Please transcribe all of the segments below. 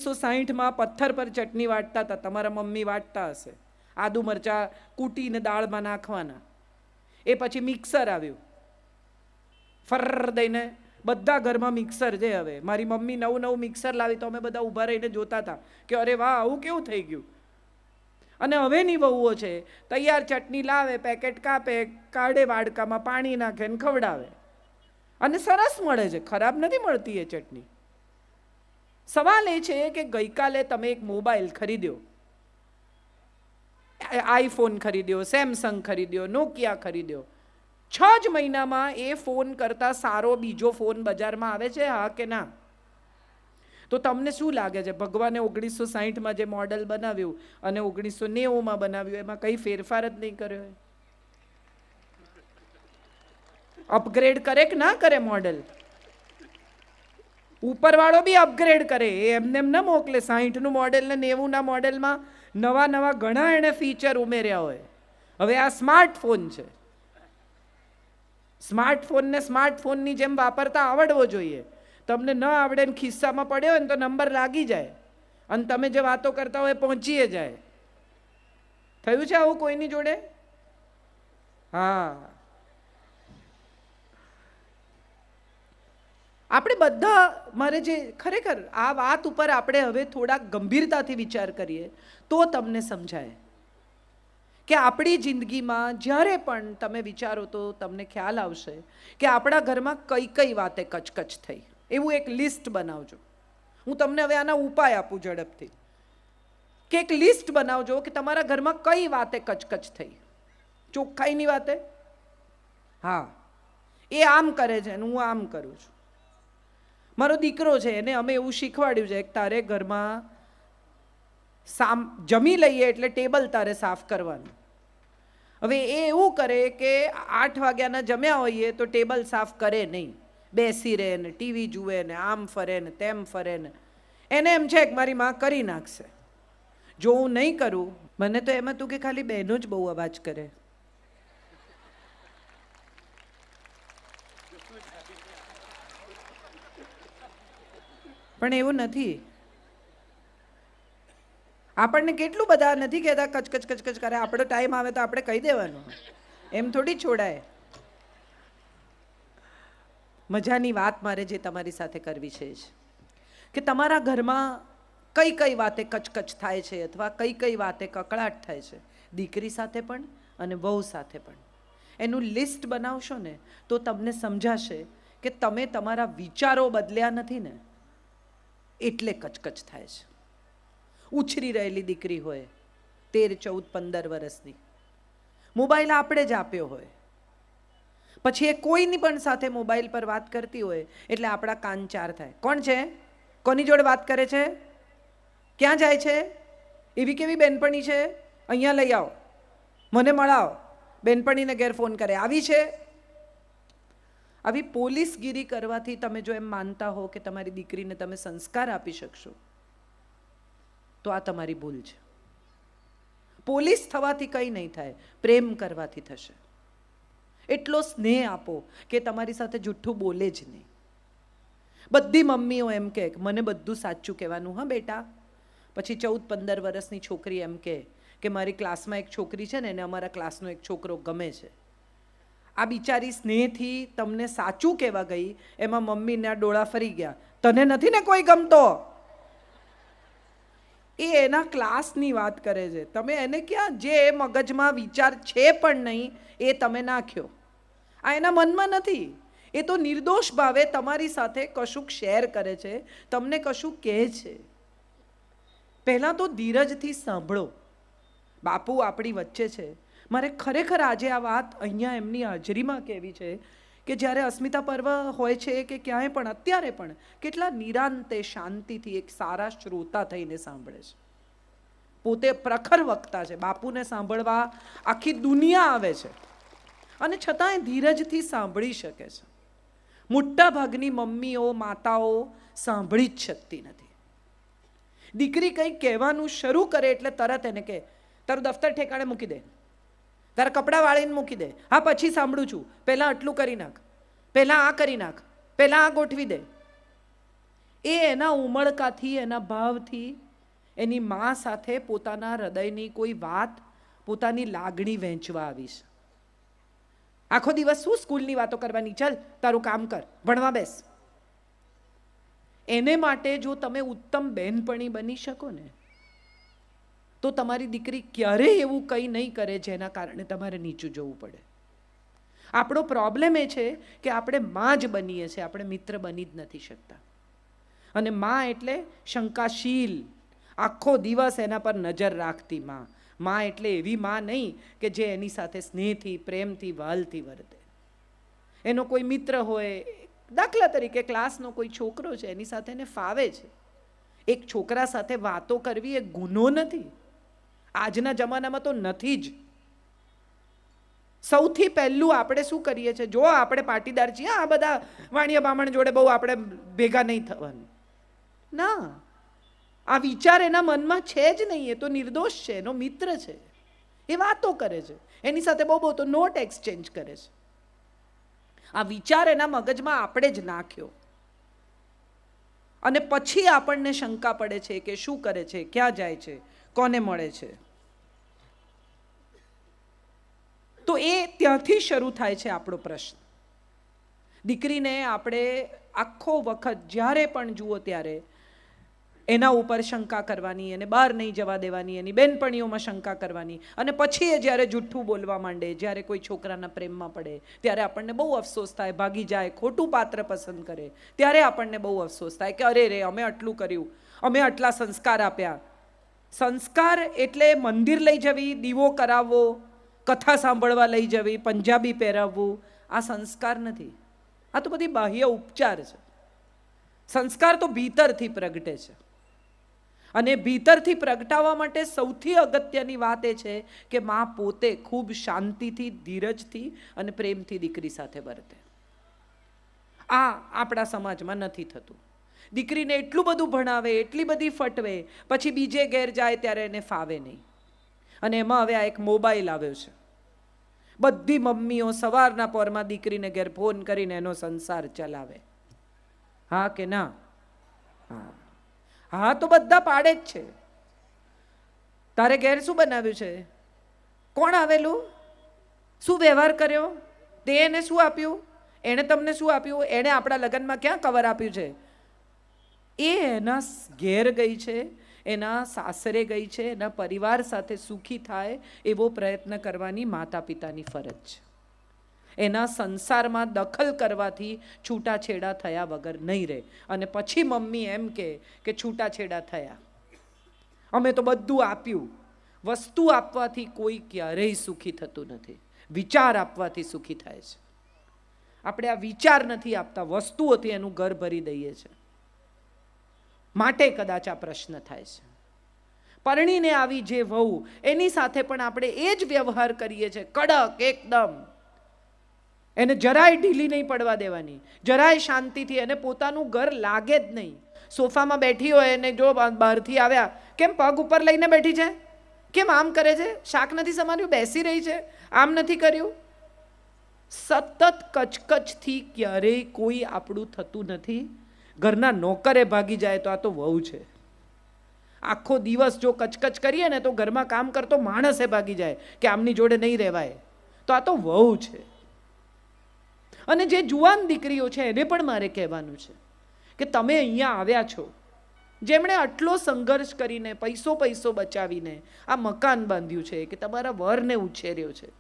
1960માં પથ્થર પર ચટણી વાટતા હતા, તમારા મમ્મી વાટતા હશે. આદુ મરચા કૂટીને દાળમાં નાખવાના. એ પછી મિક્સર આવ્યું, ફર દઈને બધા ઘરમાં મિક્સર છે. હવે મારી મમ્મી નવું મિક્સર લાવી તો અમે બધા ઊભા રહીને જોતા હતા કે અરે વાહ, આવું કેવું થઈ ગયું. અને હવેની વહુઓ છે, તૈયાર ચટણી લાવે, પેકેટ કાપે, કાઢે, વાડકામાં પાણી નાખે ને ખવડાવે. અને સરસ મળે છે, ખરાબ નથી મળતી એ ચટણી. સવાલ એ છે કે ગઈકાલે તમે એક મોબાઈલ ખરીદ્યો, આઈફોન ખરીદ્યો, સેમસંગ ખરીદ્યો, નોકિયા ખરીદ્યો. 6 જ મહિનામાં એ ફોન કરતાં સારો બીજો ફોન બજારમાં આવે છે, હા કે ના? તો તમને શું લાગે છે, ભગવાને 1960માં જે મોડેલ બનાવ્યું અને 1990માં બનાવ્યું એમાં કંઈ ફેરફાર જ નહીં કર્યો? અપગ્રેડ કરે કે ના કરે મોડેલ? ઉપરવાળો બી અપગ્રેડ કરે, એમને એમ ન મોકલે. 60નું મોડેલ ને 90ના મોડેલમાં નવા ઘણા એને ફીચર ઉમેર્યા હોય. હવે આ સ્માર્ટફોન છે, સ્માર્ટફોનને સ્માર્ટફોનની જેમ વાપરતા આવડવો જોઈએ. તમને ન આવડે ને ખિસ્સામાં પડ્યો હોય ને તો નંબર લાગી જાય અને તમે જે વાતો કરતા હોય પહોંચીએ જાય. થયું છે આવું કોઈની જોડે? હા, આપણે બધા, મારે જે ખરેખર આ વાત ઉપર આપણે હવે થોડા ગંભીરતાથી વિચાર કરીએ તો તમને સમજાય કે આપણી જિંદગીમાં જ્યારે પણ તમે વિચારો તો તમને ખ્યાલ આવશે કે આપણા ઘરમાં કઈ કઈ વાતે કચકચ થઈ. એવું એક લિસ્ટ બનાવજો. હું તમને હવે આના ઉપાય આપું ઝડપથી, કે એક લિસ્ટ બનાવજો કે તમારા ઘરમાં કઈ વાતે કચકચ થઈ. ચોખ્ખાઈની વાતે, હા, એ આમ કરે છે અને હું આમ કરું છું. મારો દીકરો છે, એને અમે એવું શીખવાડ્યું છે કે તારે ઘરમાં જમી લઈએ એટલે ટેબલ તારે સાફ કરવાનું. હવે એ એવું કરે કે 8 વાગ્યાના જમ્યા હોઈએ તો ટેબલ સાફ કરે નહીં, બેસી રહે ને ટીવી જુએ ને આમ ફરે ને તેમ ફરે ને. એને એમ છે કે મારી માં કરી નાખશે. જો હું નહીં કરું, મને તો એમ હતું કે ખાલી બહેનો જ બહુ અવાજ કરે. પણ એવું નથી. આપણને કેટલું બધા નથી કહેતા કચકચ કચકચ કરે. આપણો ટાઈમ આવે તો આપણે કહી દેવાનું, એમ થોડી છોડાય. મજાની વાત મારે જે તમારી સાથે કરવી છે કે તમારા ઘરમાં કઈ કઈ વાતે કચકચ થાય છે અથવા કઈ કઈ વાતે કકળાટ થાય છે, દીકરી સાથે પણ અને વહુ સાથે પણ. એનું લિસ્ટ બનાવશો ને તો તમને સમજાશે કે તમે તમારા વિચારો બદલ્યા નથી ને એટલે કચકચ થાય છે. ઉછરી રહેલી દીકરી હોય 13, 14, 15 વર્ષની, મોબાઈલ આપણે જ આપ્યો હોય, પછી એ કોઈની પણ સાથે મોબાઈલ પર વાત કરતી હોય એટલે આપણા કાન ચાર થાય. કોણ છે? કોની જોડે વાત કરે છે? ક્યાં જાય છે? એવી કેવી બેનપણી છે? અહીંયા લઈ આવો, મને મળાવો. બેનપણીને ઘેર ફોન કરે, આવી છે. આવી પોલીસગીરી કરવાથી તમે જો એમ માનતા હો કે તમારી દીકરીને તમે સંસ્કાર આપી શકશો તો આ તમારી ભૂલ છે. પોલીસ થવાથી કંઈ નહીં થાય, પ્રેમ કરવાથી થશે. એટલો સ્નેહ આપો કે તમારી સાથે જૂઠું બોલે જ નહીં. બધી મમ્મીઓ એમ કહે મને બધું સાચું કહેવાનું, હા બેટા. પછી 14-15 વર્ષની છોકરી એમ કે મારી ક્લાસમાં એક છોકરી છે ને એને અમારા ક્લાસનો એક છોકરો ગમે છે. આ બિચારી સ્નેહથી તમને સાચું કહેવા ગઈ, એમાં મમ્મીના ડોળા ફરી ગયા. તને નથી ને કોઈ ગમતો? એ એના ક્લાસની વાત કરે છે. તમે એને ક્યાં, જે મગજમાં વિચાર છે પણ નહીં એ તમે નાખ્યો. આ એના મનમાં નથી. એ તો નિર્દોષ ભાવે તમારી સાથે કશુંક શેર કરે છે, તમને કશું કહે છે. પહેલાં તો ધીરજથી સાંભળો. બાપુ આપણી વચ્ચે છે. મારે ખરેખર આજે આ વાત અહીંયા એમની હાજરીમાં કહેવી છે કે જ્યારે અસ્મિતા પર્વ હોય છે કે ક્યાંય પણ, અત્યારે પણ કેટલા નિરાંતે શાંતિથી એક સારા શ્રોતા થઈને સાંભળે છે. પોતે પ્રખર વક્તા છે, બાપુને સાંભળવા આખી દુનિયા આવે છે અને છતાંય ધીરજથી સાંભળી શકે છે. મોટા ભાગની મમ્મીઓ, માતાઓ સાંભળી જ શકતી નથી. દીકરી કંઈક કહેવાનું શરૂ કરે એટલે તરત એને કહે તારું દફતર ઠેકાણે મૂકી દે, તારા કપડાં વાળીને મૂકી દે, હા પછી સાંભળું છું, પહેલાં આટલું કરી નાખ, પહેલાં આ કરી નાખ, પહેલાં આ ગોઠવી દે. એ એના ઉમળકાથી, એના ભાવથી એની મા સાથે પોતાના હૃદયની કોઈ વાત, પોતાની લાગણી વહેંચવા આવીશ. આખો દિવસ શું સ્કૂલની વાતો કરવાની, ચલ તારું કામ કર, ભણવા બેસ. એને માટે જો તમે ઉત્તમ બહેનપણી બની શકો ને, તો તમારી દીકરી ક્યારેય એવું કંઈ નહીં કરે જેના કારણે તમારે નીચું જોવું પડે. આપણો પ્રોબ્લેમ એ છે કે આપણે માં જ બનીએ છીએ, આપણે મિત્ર બની જ નથી શકતા. અને માં એટલે શંકાશીલ, આખો દિવસ એના પર નજર રાખતી માં. માં એટલે એવી માં નહીં કે જે એની સાથે સ્નેહથી, પ્રેમથી, વહાલથી વર્તે. એનો કોઈ મિત્ર હોય, દાખલા તરીકે ક્લાસનો કોઈ છોકરો છે, એની સાથે એને ફાવે છે. એક છોકરા સાથે વાતો કરવી એ ગુનો નથી. આજના જમાનામાં તો નથી જ. સૌથી પહેલું આપણે શું કરીએ છીએ, જો આપણે પાટીદાર છીએ, આ બધા વાણિયા બામણ જોડે બહુ આપણે ભેગા નહીં થવાનું. ના, આ વિચાર એના મનમાં છે જ નહીં. એ તો નિર્દોષ છે, એનો મિત્ર છે, એ વાતો કરે છે, એની સાથે બહુ તો નોટ એક્સચેન્જ કરે છે. આ વિચાર એના મગજમાં આપણે જ નાખ્યો, અને પછી આપણને શંકા પડે છે કે શું કરે છે, ક્યાં જાય છે, કોને મળે છે. તો એ ત્યાંથી શરૂ થાય છે આપણો પ્રશ્ન. દીકરીને આપણે આખો વખત જ્યારે પણ જુઓ ત્યારે એના ઉપર શંકા કરવાની, એને બહાર નહીં જવા દેવાની, એની બેનપણીઓમાં શંકા કરવાની. અને પછી એ જ્યારે જૂઠું બોલવા માંડે, જ્યારે કોઈ છોકરાના પ્રેમમાં પડે, ત્યારે આપણને બહુ અફસોસ થાય. ભાગી જાય, ખોટું પાત્ર પસંદ કરે, ત્યારે આપણને બહુ અફસોસ થાય કે અરે રે, અમે આટલું કર્યું, અમે આટલા સંસ્કાર આપ્યા. સંસ્કાર એટલે મંદિર લઈ જવી, દીવો કરાવવો, કથા સાંભળવા લઈ જવી, પંજાબી પહેરાવવું, આ સંસ્કાર નથી. આ તો બધી બાહ્ય ઉપચાર છે. સંસ્કાર તો ભીતરથી પ્રગટે છે. અને ભીતરથી પ્રગટાવવા માટે સૌથી અગત્યની વાત એ છે કે માં પોતે ખૂબ શાંતિથી, ધીરજથી અને પ્રેમથી દીકરી સાથે વર્તે. આ આપણા સમાજમાં નથી થતું. દીકરીને એટલું બધું ભણાવે, એટલી બધી ફટવે, પછી બીજે ઘેર જાય ત્યારે એને ફાવે નહીં. અને એમાં હવે આ એક મોબાઈલ આવ્યો છે. બધી મમ્મીઓ સવારના પોરમાં દીકરીને ઘેર ફોન કરીને એનો સંસાર ચલાવે. હા કે ના? હા, હા તો બધા પાડે જ છે. તારે ઘેર શું બનાવ્યું છે, કોણ આવેલું, શું વ્યવહાર કર્યો, તે એને શું આપ્યું, એણે તમને શું આપ્યું, એણે આપણા લગ્નમાં ક્યાં કવર આપ્યું છે. એ એના ઘેર ગઈ છે, એના સાસરે ગઈ છે, એના પરિવાર સાથે સુખી થાય એવો પ્રયત્ન કરવાની માતા પિતાની ફરજ છે. એના સંસારમાં દખલ કરવાથી છૂટાછેડા થયા વગર નહીં રહે. અને પછી મમ્મી એમ કે છૂટાછેડા થયા, અમે તો બધું આપ્યું. વસ્તુ આપવાથી કોઈ ક્યારેય સુખી થતું નથી, વિચાર આપવાથી સુખી થાય છે. આપણે આ વિચાર નથી આપતા, વસ્તુઓથી એનું ઘર ભરી દઈએ છીએ. માટે કદાચ આ પ્રશ્ન થાય છે. પરણીને આવી જે વહુ, એની સાથે પણ આપણે એ જ વ્યવહાર કરીએ છીએ, કડક એકદમ. એને જરાય ઢીલી નહીં પડવા દેવાની, જરાય શાંતિથી. એને પોતાનું ઘર લાગે જ નહીં. સોફામાં બેઠી હોય એને જો બહારથી આવ્યા, કેમ પગ ઉપર લઈને બેઠી છે, કેમ આમ કરે છે, શાક નથી સમાર્યું, બેસી રહી છે, આમ નથી કર્યું. સતત કચકચથી ક્યારેય કોઈ આપણું થતું નથી. ઘરના નોકરે ભાગી જાય તો આ તો વહુ છે. આખો દિવસ જો કચકચ કરીએ ને તો ઘરમાં કામ કરતો માણસે ભાગી જાય કે આમની જોડે નહીં રહેવાય, તો આ તો વહુ છે. અને જે જુવાન દીકરીઓ છે એને પણ મારે કહેવાનું છે કે તમે અહીંયા આવ્યા છો, જેમણે આટલો સંઘર્ષ કરીને પૈસો બચાવીને આ મકાન બાંધ્યું છે, કે તમારા વરને ઉછેર્યો છે,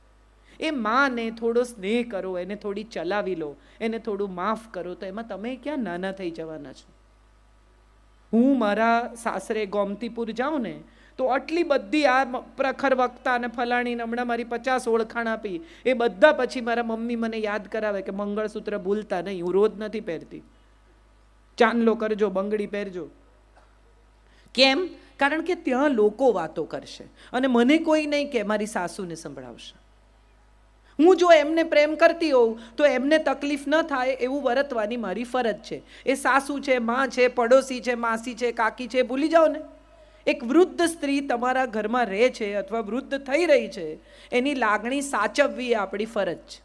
એ માને થોડો સ્નેહ કરો, એને થોડી ચલાવી લો, એને થોડું માફ કરો, તો એમાં તમે ક્યાં નાના થઈ જવાના છો. હું મારા સાસરે ગોમતીપુર જાઉં ને તો આટલી બધી આ પ્રખર વક્તા અને ફલાણીને હમણાં મારી 50 ઓળખાણ આપી, એ બધા પછી મારા મમ્મી મને યાદ કરાવે કે મંગળસૂત્ર ભૂલતા નહીં. હું રોજ નથી પહેરતી, ચાંદલો કરજો, બંગડી પહેરજો. કેમ? કારણ કે ત્યાં લોકો વાતો કરશે અને મને કોઈ નહીં કે મારી સાસુને સંભળાવશે. હું જો એમને પ્રેમ કરતી હોઉં તો એમને તકલીફ ન થાય એવું વર્તવાની મારી ફરજ છે. એ સાસુ છે, માં છે, પડોશી છે, માસી છે, કાકી છે, ભૂલી જાઓ ને. એક વૃદ્ધ સ્ત્રી તમારા ઘરમાં રહે છે અથવા વૃદ્ધ થઈ રહી છે, એની લાગણી સાચવવી એ આપણી ફરજ છે.